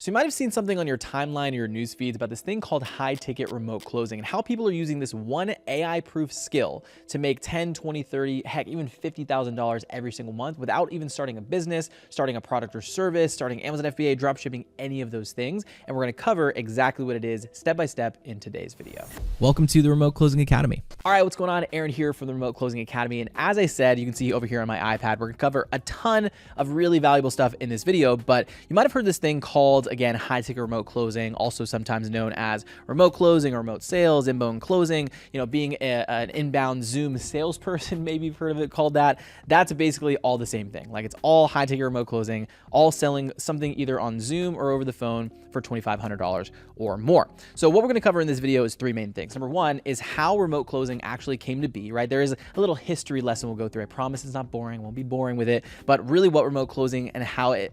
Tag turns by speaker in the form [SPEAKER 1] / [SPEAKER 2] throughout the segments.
[SPEAKER 1] So you might have seen something on your timeline or your news feeds about this thing called high ticket remote closing and how people are using this one AI proof skill to make 10, 20, 30, heck, even $50,000 every single month without even starting a business, starting a product or service, starting Amazon FBA, dropshipping, any of those things. And we're going to cover exactly what it is step by step in today's video.
[SPEAKER 2] Welcome to the Remote Closing Academy.
[SPEAKER 1] All right, what's going on? Aaron here from the Remote Closing Academy. And as I said, you can see over here on my iPad, we're going to cover a ton of really valuable stuff in this video, but you might have heard this thing called, again, high ticket remote closing, also sometimes known as remote closing or remote sales, inbound closing, being an inbound Zoom salesperson, maybe you've heard of it called that. That's basically all the same thing. Like, it's all high ticket remote closing, all selling something either on Zoom or over the phone for $2,500 or more. So what we're going to cover in this video is three main things. Number one is how remote closing actually came to be, right? There is a little history lesson we'll go through. I promise it's not boring. Won't be boring with it, but really what remote closing and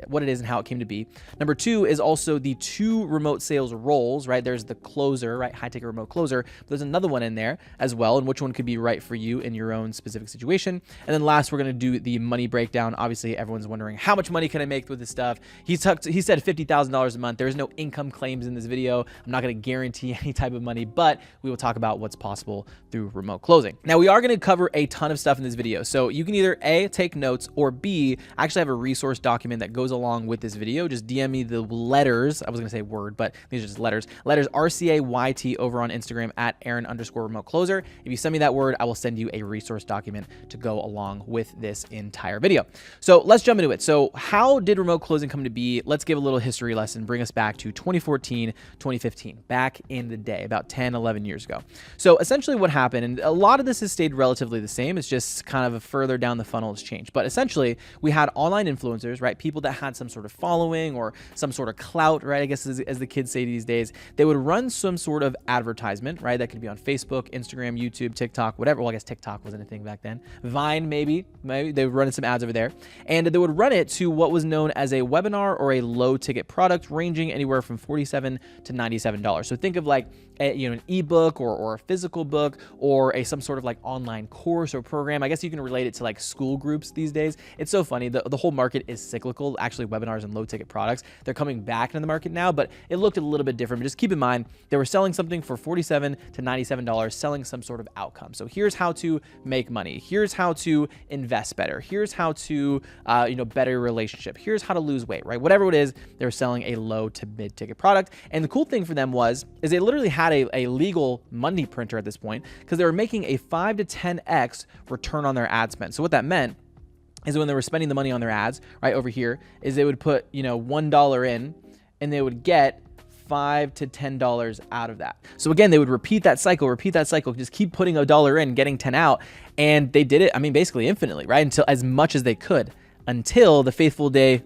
[SPEAKER 1] what it is and how it came to be. Number two is also the two remote sales roles, right? There's the closer, right? High ticket remote closer, but there's another one in there as well, and which one could be right for you in your own specific situation. And then last, we're going to do the money breakdown. Obviously, everyone's wondering, how much money can I make with this stuff? He said $50,000 a month. There is no income claims in this video. I'm not going to guarantee any type of money, but we will talk about what's possible through remote closing. Now, we are going to cover a ton of stuff in this video. So you can either A, take notes, or B, actually have a resource document that goes along with this video. Just DM me the letters. I was going to say word, but these are just letters. Letters RCAYT over on Instagram at Aaron_remote-closer. If you send me that word, I will send you a resource document to go along with this entire video. So let's jump into it. So how did remote closing come to be? Let's give a little history lesson, bring us back to 2014, 2015, back in the day, about 10, 11 years ago. So essentially what happened, and a lot of this has stayed relatively the same, it's just kind of a further down the funnel has changed. But essentially we had online influencers, right? People that had some sort of following or some sort of clout, right? I guess as the kids say these days, they would run some sort of advertisement, right? That could be on Facebook, Instagram, YouTube, TikTok, whatever. Well, I guess TikTok wasn't a thing back then. Vine, maybe they would run some ads over there, and they would run it to what was known as a webinar or a low ticket product ranging anywhere from $47 to $97. So think of like an ebook or a physical book or some sort of like online course or program. I guess you can relate it to like school groups these days. It's so funny. The whole market is cyclical. Actually, webinars and low ticket products, they're coming back into the market now, but it looked a little bit different. But just keep in mind, they were selling something for $47 to $97, selling some sort of outcome. So here's how to make money. Here's how to invest better. Here's how to, better your relationship. Here's how to lose weight, right? Whatever it is, they're selling a low to mid ticket product. And the cool thing for them is they literally had a legal money printer at this point, because they were making a 5 to 10x return on their ad spend. So what that meant is when they were spending the money on their ads, right over here, is they would put, $1 in and they would get $5 to $10 out of that. So again, they would repeat that cycle, just keep putting $1 in, getting 10 out. And they did it, basically infinitely, right? Until as much as they could, until the fateful day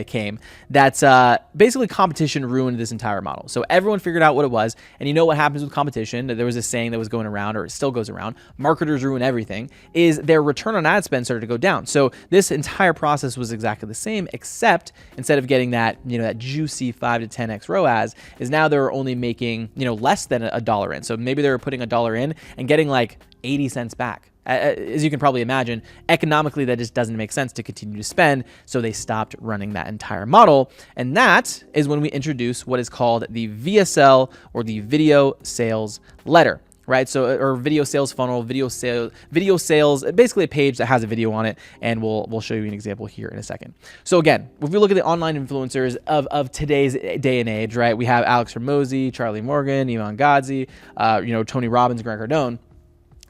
[SPEAKER 1] came that basically competition ruined this entire model. So everyone figured out what it was. And you know what happens with competition? There was a saying that was going around, or it still goes around, marketers ruin everything, is their return on ad spend started to go down. So this entire process was exactly the same, except instead of getting that, that juicy 5 to 10x ROAS, is now they're only making, less than $1 in. So maybe they were putting $1 in and getting like 80 cents back. As you can probably imagine, economically, that just doesn't make sense to continue to spend. So they stopped running that entire model. And that is when we introduce what is called the VSL, or the video sales letter, right? So, or video sales funnel, video sales, basically a page that has a video on it. And we'll show you an example here in a second. So again, if we look at the online influencers of today's day and age, right? We have Alex Hormozi, Charlie Morgan, Iman Gadzhi, Tony Robbins, Grant Cardone.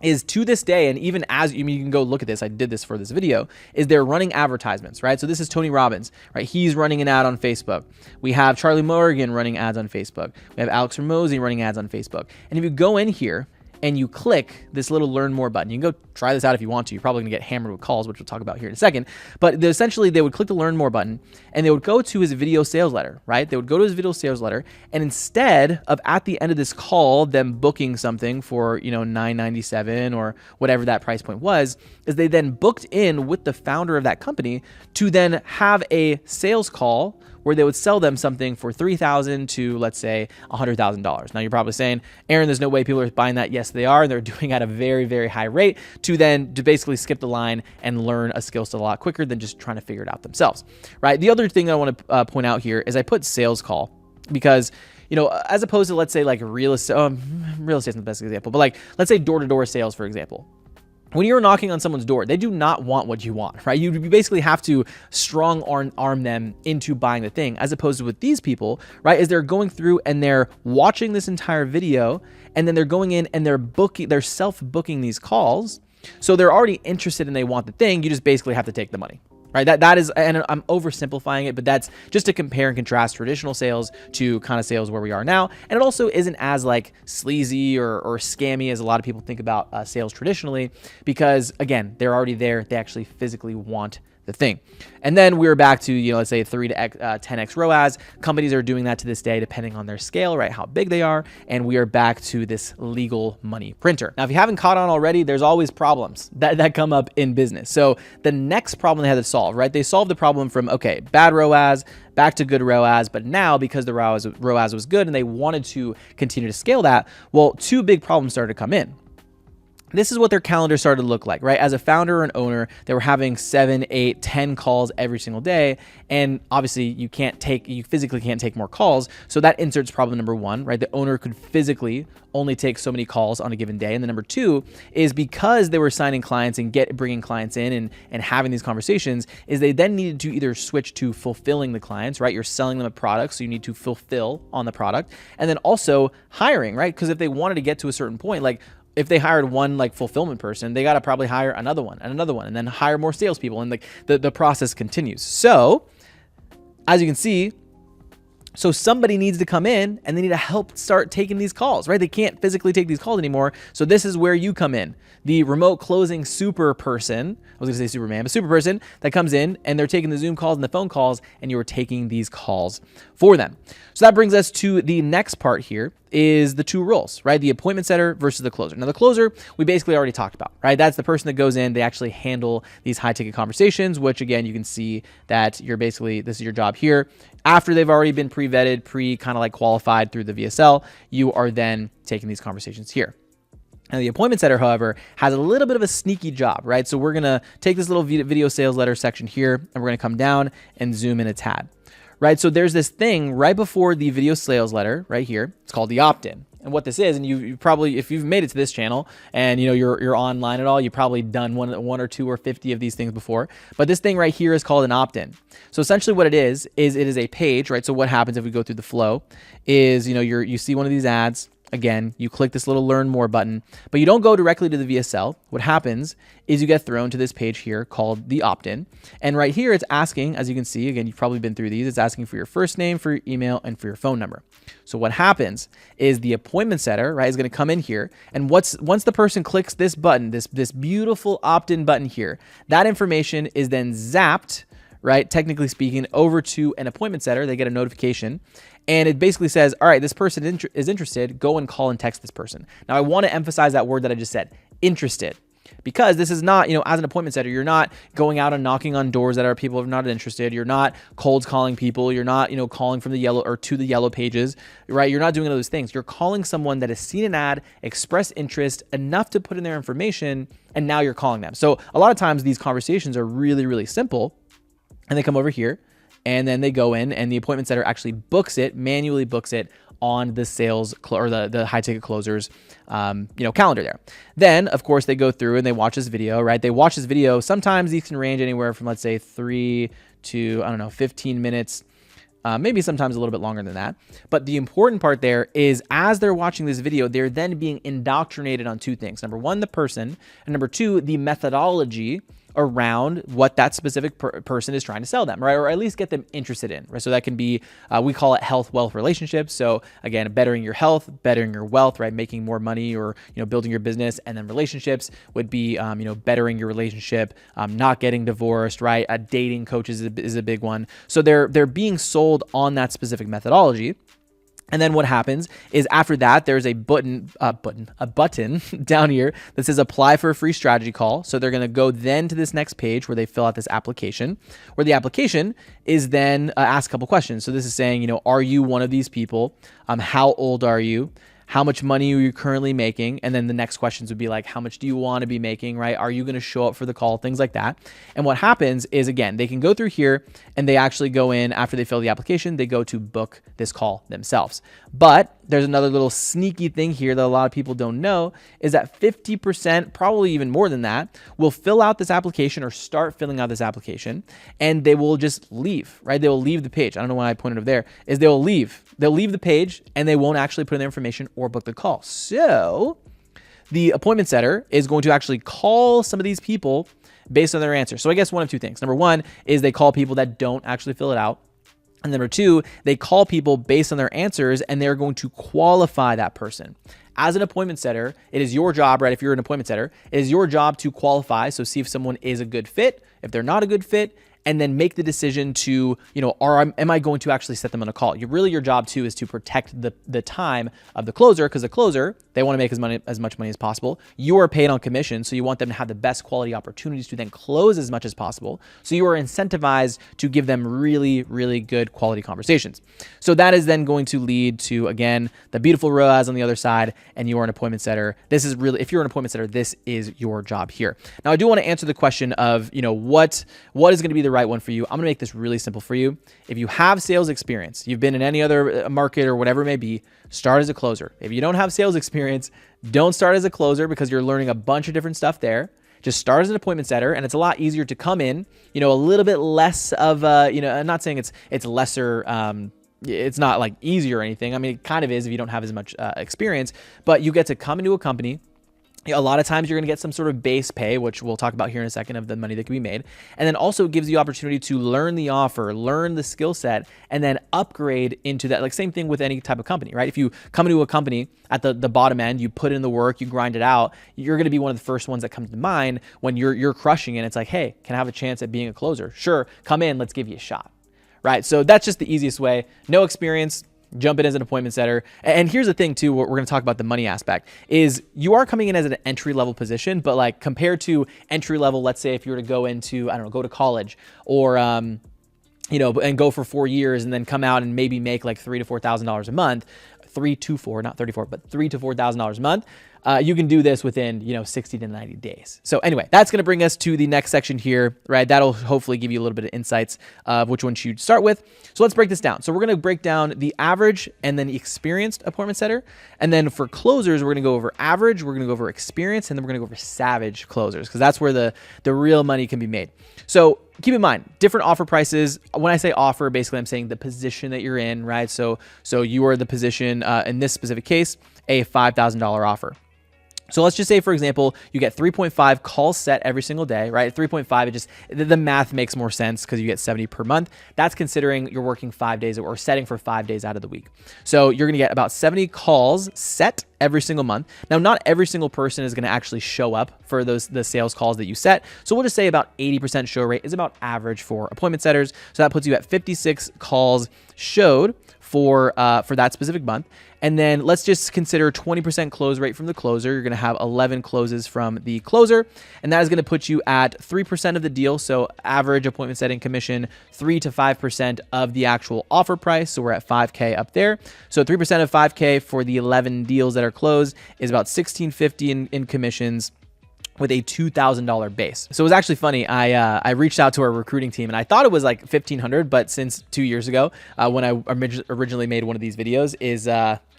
[SPEAKER 1] Is to this day, and even as you can go look at this, I did this for this video, is they're running advertisements, right? So this is Tony Robbins, right? He's running an ad on Facebook. We have Charlie Morgan running ads on Facebook. We have Alex Hormozi running ads on Facebook. And if you go in here and you click this little learn more button, you can go try this out if you want to. You're probably gonna get hammered with calls, which we'll talk about here in a second. But essentially they would click the learn more button and they would go to his video sales letter, right? They would go to his video sales letter, and instead of at the end of this call, them booking something for, $9.97 or whatever that price point was, is they then booked in with the founder of that company to then have a sales call where they would sell them something for $3,000 to, let's say, $100,000. Now you're probably saying, Aaron, there's no way people are buying that. Yes, they are. And they're doing at a very, very high rate to basically skip the line and learn a skill set a lot quicker than just trying to figure it out themselves, right? The other thing that I want to point out here is I put sales call because, as opposed to, let's say, like real estate, real estate's not the best example, but like, let's say door-to-door sales, for example. When you're knocking on someone's door, they do not want what you want, right? You basically have to strong arm them into buying the thing, as opposed to with these people, right? Is they're going through and they're watching this entire video, and then they're going in and they're self-booking these calls. So they're already interested and they want the thing. You just basically have to take the money. Right, that is, and I'm oversimplifying it, but that's just to compare and contrast traditional sales to kind of sales where we are now. And it also isn't as like sleazy or scammy as a lot of people think about sales traditionally, because again, they're already there. They actually physically want the thing. And then we're back to, let's say 3 to 10x ROAS. Companies are doing that to this day, depending on their scale, right? How big they are. And we are back to this legal money printer. Now, if you haven't caught on already, there's always problems that come up in business. So the next problem they had to solve, right? They solved the problem from, okay, bad ROAS back to good ROAS. But now because the ROAS was good and they wanted to continue to scale that, well, 2 big problems started to come in. This is what their calendar started to look like, right? As a founder or an owner, they were having 7, 8, 10 calls every single day. And obviously you physically can't take more calls. So that inserts problem number 1, right? The owner could physically only take so many calls on a given day. And then number 2 is because they were signing clients and bringing clients in and having these conversations, is they then needed to either switch to fulfilling the clients, right? You're selling them a product, so you need to fulfill on the product. And then also hiring, right? Because if they wanted to get to a certain point, like if they hired one like fulfillment person, they got to probably hire another one, and then hire more salespeople. And like the process continues. So as you can see, so somebody needs to come in and they need to help start taking these calls, right? They can't physically take these calls anymore. So this is where you come in. The remote closing super person, I was gonna say Superman, but super person that comes in and they're taking the Zoom calls and the phone calls, and you are taking these calls for them. So that brings us to the next part here, is the 2 roles, right? The appointment setter versus the closer. Now the closer, we basically already talked about, right? That's the person that goes in, they actually handle these high ticket conversations, which again, you can see that this is your job here. After they've already been pre-vetted, kind of like qualified through the VSL, you are then taking these conversations here. Now, the appointment setter, however, has a little bit of a sneaky job, right? So we're going to take this little video sales letter section here, and we're going to come down and zoom in a tad, right? So there's this thing right before the video sales letter right here. It's called the opt-in. And what this is, and you probably, if you've made it to this channel and you're online at all, you've probably done one or 2 or 50 of these things before. But this thing right here is called an opt-in. So essentially what it is it is a page, right? So what happens if we go through the flow is, you see one of these ads. Again, you click this little learn more button, but you don't go directly to the VSL. What happens is you get thrown to this page here called the opt-in. And right here, it's asking, as you can see, again, you've probably been through these, it's asking for your first name, for your email, and for your phone number. So what happens is the appointment setter, right, is going to come in here. And once the person clicks this button, this beautiful opt-in button here, that information is then zapped, right, technically speaking, over to an appointment setter. They get a notification. And it basically says, all right, this person is interested. Go and call and text this person. Now, I want to emphasize that word that I just said, interested. Because this is not, as an appointment setter, you're not going out and knocking on doors that are people who are not interested. You're not cold calling people. You're not, calling from the yellow or to the yellow pages, right? You're not doing those things. You're calling someone that has seen an ad, expressed interest enough to put in their information, and now you're calling them. So a lot of times these conversations are really, really simple, and they come over here. And then they go in and the appointment setter actually manually books it on the sales or the high ticket closers, calendar there. Then of course they go through and they watch this video, right? They watch this video. Sometimes these can range anywhere from, let's say 3 to, 15 minutes. Maybe sometimes a little bit longer than that. But the important part there is as they're watching this video, they're then being indoctrinated on 2 things. Number 1, the person, and number 2, the methodology around what that specific person is trying to sell them, right? Or at least get them interested in, right? So that can be, we call it health, wealth, relationships. So again, bettering your health, bettering your wealth, right? Making more money or, building your business. And then relationships would be, bettering your relationship, not getting divorced, right? Dating coaches is a big one. So they're being sold on that specific methodology. And then what happens is after that, there's a button down here that says apply for a free strategy call. So they're going to go then to this next page where they fill out this application, where the application is then ask a couple questions. So this is saying, are you one of these people? How old are you? How much money are you currently making? And then the next questions would be like, how much do you want to be making, right? Are you going to show up for the call? Things like that. And what happens is, again, they can go through here and they actually go in after they fill the application, they go to book this call themselves. But there's another little sneaky thing here that a lot of people don't know is that 50%, probably even more than that, will fill out this application or start filling out this application and they will just leave, right? They will leave the page. I don't know why I pointed over there, is they will leave. They'll leave the page and they won't actually put in their information or book the call. So the appointment setter is going to actually call some of these people based on their answer. So I guess one of two things. Number one is they call people that don't actually fill it out. And number two, they call people based on their answers and they're going to qualify that person. As an appointment setter, it is your job, right? If you're an appointment setter, it is your job to qualify. So see if someone is a good fit, if they're not a good fit, and then make the decision to, am I going to actually set them on a call? Your job too is to protect the time of the closer, because the closer, they want to make as much money as possible. You are paid on commission, so you want them to have the best quality opportunities to then close as much as possible. So you are incentivized to give them really, really good quality conversations. So that is then going to lead to, again, the beautiful ROAS on the other side, and you are an appointment setter. This is really, if you're an appointment setter, this is your job here. Now, I do want to answer the question of, what is going to be the right one for you. I'm going to make this really simple for you. If you have sales experience, you've been in any other market or whatever it may be, start as a closer. If you don't have sales experience, don't start as a closer because you're learning a bunch of different stuff there. Just start as an appointment setter, and it's a lot easier to come in, a little bit less of, I'm not saying it's lesser, it's not like easier or anything. I mean, it kind of is if you don't have as much experience, but you get to come into a company. A lot of times you're going to get some sort of base pay, which we'll talk about here in a second, of the money that can be made. And then also gives you opportunity to learn the offer, learn the skill set, and then upgrade into that. Like same thing with any type of company, right? If you come into a company at the bottom end, you put in the work, you grind it out, you're going to be one of the first ones that comes to mind when you're crushing it. It's like, hey, can I have a chance at being a closer? Sure, come in, let's give you a shot, right? So that's just the easiest way. No experience, jump in as an appointment setter. And here's the thing too, we're going to talk about the money aspect, is you are coming in as an entry level position, but like compared to entry level, let's say if you were to go into, go to college or, and go for 4 years and then come out and maybe make like $3,000 to $4,000 a month, $3,000 to $4,000, not 34, but $3,000 to $4,000 a month. You can do this within, 60 to 90 days. So anyway, that's going to bring us to the next section here, right? That'll hopefully give you a little bit of insights of which one you'd start with. So let's break this down. So we're going to break down the average and then the experienced appointment setter. And then for closers, we're going to go over average, we're going to go over experience, and then we're going to go over savage closers, because that's where the real money can be made. So keep in mind, different offer prices. When I say offer, basically I'm saying the position that you're in, right? So you are the position, in this specific case, a $5,000 offer. So let's just say, for example, you get 3.5 calls set every single day, right? 3.5, the math makes more sense because you get 70 per month. That's considering you're working 5 days or setting for 5 days out of the week. So you're going to get about 70 calls set every single month. Now, not every single person is going to actually show up for the sales calls that you set. So we'll just say about 80% show rate is about average for appointment setters. So that puts you at 56 calls showed for that specific month. And then let's just consider 20% close rate from the closer. You're going to have 11 closes from the closer, and that is going to put you at 3% of the deal. So average appointment setting commission, 3 to 5% of the actual offer price. So we're at 5K up there. So 3% of 5K for the 11 deals that are closed is about $1,650 in commissions, with a $2,000 base. So it was actually funny. I reached out to our recruiting team and I thought it was like $1,500, but since 2 years ago, when I originally made one of these videos, is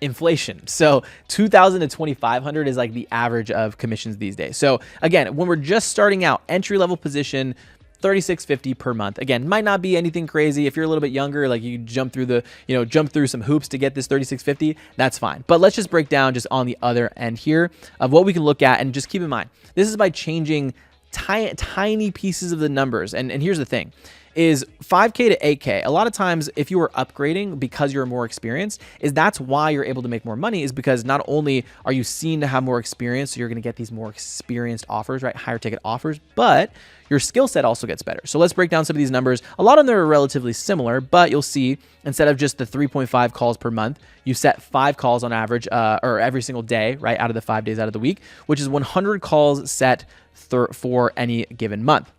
[SPEAKER 1] inflation. So $2,000 to $2,500 is like the average of commissions these days. So again, when we're just starting out, entry level position, $3,650 per month. Again, might not be anything crazy. If you're a little bit younger, like you jump through some hoops to get this $3,650, that's fine. But let's just break down just on the other end here of what we can look at, and just keep in mind, this is by changing tiny pieces of the numbers. And here's the thing. is 5K to 8K. A lot of times if you are upgrading because you're more experienced, that's why you're able to make more money, is because not only are you seen to have more experience, so you're going to get these more experienced offers, right? Higher ticket offers, but your skill set also gets better. So let's break down some of these numbers. A lot of them are relatively similar, but you'll see instead of just the 3.5 calls per month, you set 5 calls on average, or every single day, right? Out of the 5 days out of the week, which is 100 calls set for any given month.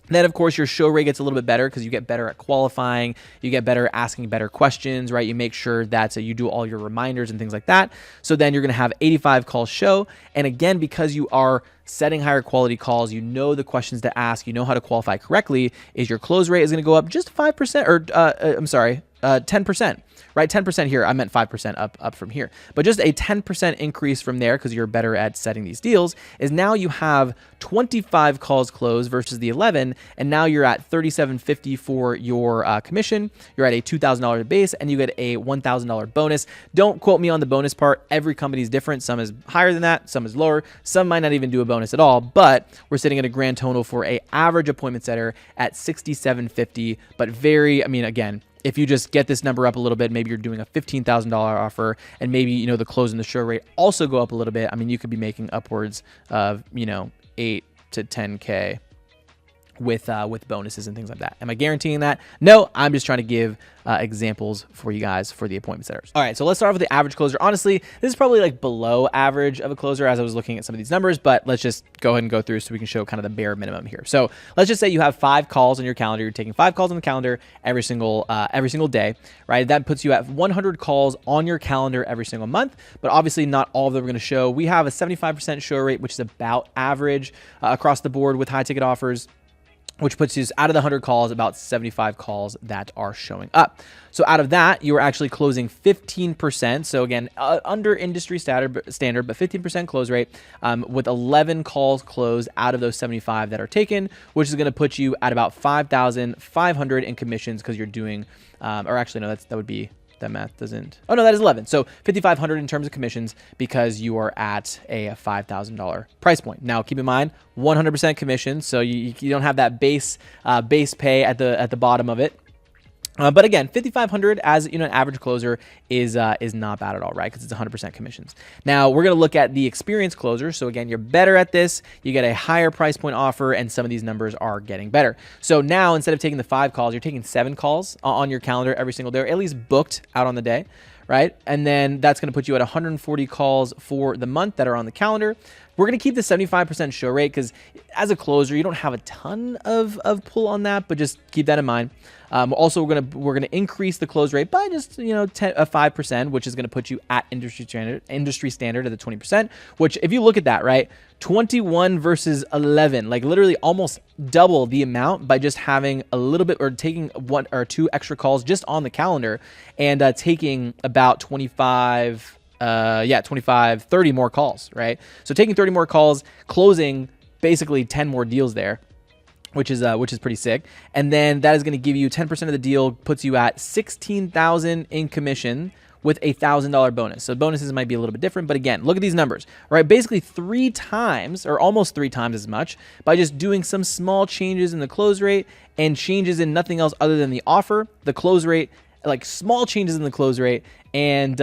[SPEAKER 1] Then, of course, your show rate gets a little bit better because you get better at qualifying. You get better at asking better questions, right? You make sure that you do all your reminders and things like that. So then you're going to have 85 calls show. And again, because you are setting higher quality calls, you know the questions to ask, you know how to qualify correctly, is your close rate is going to go up just 5%, or 10%, right? 10% here. I meant 5% up from here, but just a 10% increase from there because you're better at setting these deals. Is now you have 25 calls closed versus the 11, and now you're at $37.50 for your commission. You're at a $2,000 base, and you get a $1,000 bonus. Don't quote me on the bonus part. Every company is different. Some is higher than that, some is lower, some might not even do a bonus at all, but we're sitting at a grand total for a average appointment setter at $67.50. But again, if you just get this number up a little bit, maybe you're doing a $15,000 offer, and maybe, the close and the show rate also go up a little bit. You could be making upwards of, 8 to 10K with bonuses and things like that. Am I guaranteeing that? No, I'm just trying to give examples for you guys for the appointment setters. All right, so let's start off with the average closer. Honestly, this is probably like below average of a closer as I was looking at some of these numbers, but let's just go ahead and go through so we can show kind of the bare minimum here. So let's just say you have 5 calls on your calendar. You're taking 5 calls on the calendar every single day, right? That puts you at 100 calls on your calendar every single month, but obviously not all of them are going to show. We have a 75% show rate, which is about average across the board with high ticket offers, which puts you out of the 100 calls, about 75 calls that are showing up. So out of that, you are actually closing 15%. So again, under industry standard, but 15% close rate with 11 calls closed out of those 75 that are taken, which is going to put you at about 5,500 in commissions because you're doing, or actually no, that would be, that math doesn't, oh no, that is 11. So 5,500 in terms of commissions because you are at a $5,000 price point. Now keep in mind, 100% commission. So you don't have that base pay at the bottom of it. But again, 5,500 as an average closer is not bad at all, right? Because it's 100% commissions. Now we're gonna look at the experienced closer. So again, you're better at this. You get a higher price point offer, and some of these numbers are getting better. So now instead of taking the 5 calls, you're taking 7 calls on your calendar every single day, or at least booked out on the day, right? And then that's gonna put you at 140 calls for the month that are on the calendar. We're going to keep the 75% show rate because as a closer, you don't have a ton of pull on that, but just keep that in mind. Also, we're going to increase the close rate by just 5%, which is going to put you at industry standard at the 20%. Which, if you look at that, right, 21 versus 11, like literally almost double the amount by just having a little bit, or taking 1 or 2 extra calls just on the calendar, and taking about 30 more calls, right? So taking 30 more calls, closing basically 10 more deals there, which is pretty sick. And then that is going to give you 10% of the deal, puts you at 16,000 in commission with a $1,000 bonus. So bonuses might be a little bit different, but again, look at these numbers, right? Basically 3 times, or almost 3 times as much, by just doing some small changes in the close rate and changes in nothing else other than the offer, the close rate, like small changes in the close rate, and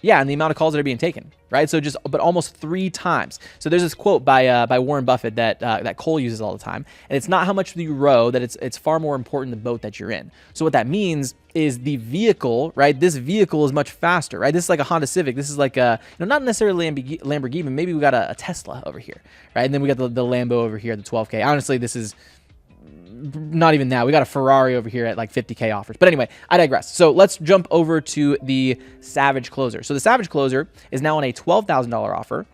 [SPEAKER 1] and the amount of calls that are being taken, right? So but almost 3 times. So there's this quote by Warren Buffett that Cole uses all the time, and it's not how much you row, that it's far more important the boat that you're in. So what that means is the vehicle, right? This vehicle is much faster, right? This is like a Honda Civic. This is like a, not necessarily Lamborghini, but maybe we got a Tesla over here, right? And then we got the Lambo over here at the 12K. Honestly, this is not even that. We got a Ferrari over here at like 50K offers. But anyway, I digress. So let's jump over to the Savage Closer. So the Savage Closer is now on a $12,000 offer.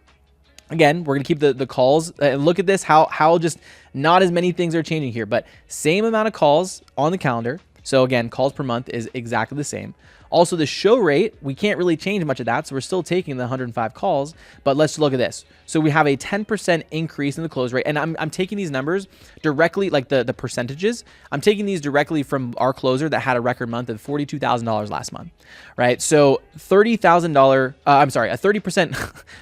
[SPEAKER 1] Again, we're going to keep the calls. Look at this, how just not as many things are changing here, but same amount of calls on the calendar. So again, calls per month is exactly the same. Also, the show rate, we can't really change much of that, so we're still taking the 105 calls, but let's look at this. So we have a 10% increase in the close rate, and I'm taking these numbers directly, like the percentages, I'm taking these directly from our closer that had a record month of $42,000 last month, right? So $30,000, a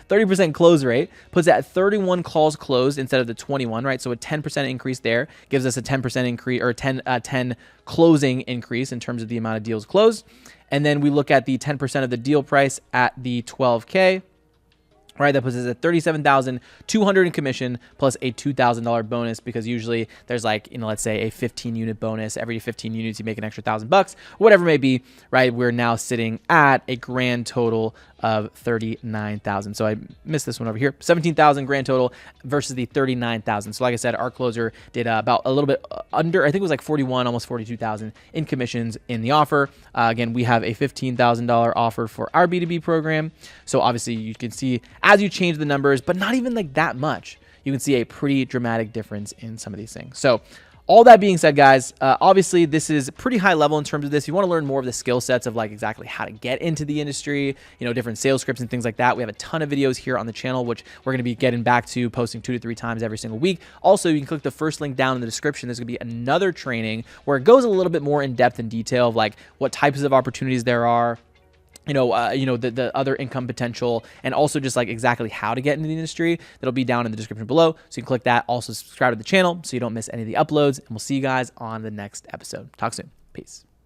[SPEAKER 1] 30% close rate puts at 31 calls closed instead of the 21, right? So a 10% increase there gives us a 10% increase, or 10 closing increase in terms of the amount of deals closed. And then we look at the 10% of the deal price at the 12K. Right, that puts us at $37,200 in commission plus a $2,000 bonus, because usually there's like, let's say a 15 unit bonus. Every 15 units you make an extra $1,000, whatever it may be, right? We're now sitting at a grand total of 39,000. So I missed this one over here. 17,000 grand total versus the 39,000. So like I said, our closer did about a little bit under, I think it was like 41, almost 42,000 in commissions in the offer. Again, we have a $15,000 offer for our B2B program. So obviously you can see as you change the numbers, but not even like that much, you can see a pretty dramatic difference in some of these things. So all that being said, guys, obviously this is pretty high level in terms of this. If you want to learn more of the skill sets of like exactly how to get into the industry, different sales scripts and things like that, we have a ton of videos here on the channel, which we're going to be getting back to, posting 2 to 3 times every single week. Also, you can click the first link down in the description. There's going to be another training where it goes a little bit more in depth and detail of like what types of opportunities there are, the other income potential, and also just like exactly how to get into the industry. That'll be down in the description below. So you can click that. Also subscribe to the channel so you don't miss any of the uploads, and we'll see you guys on the next episode. Talk soon. Peace.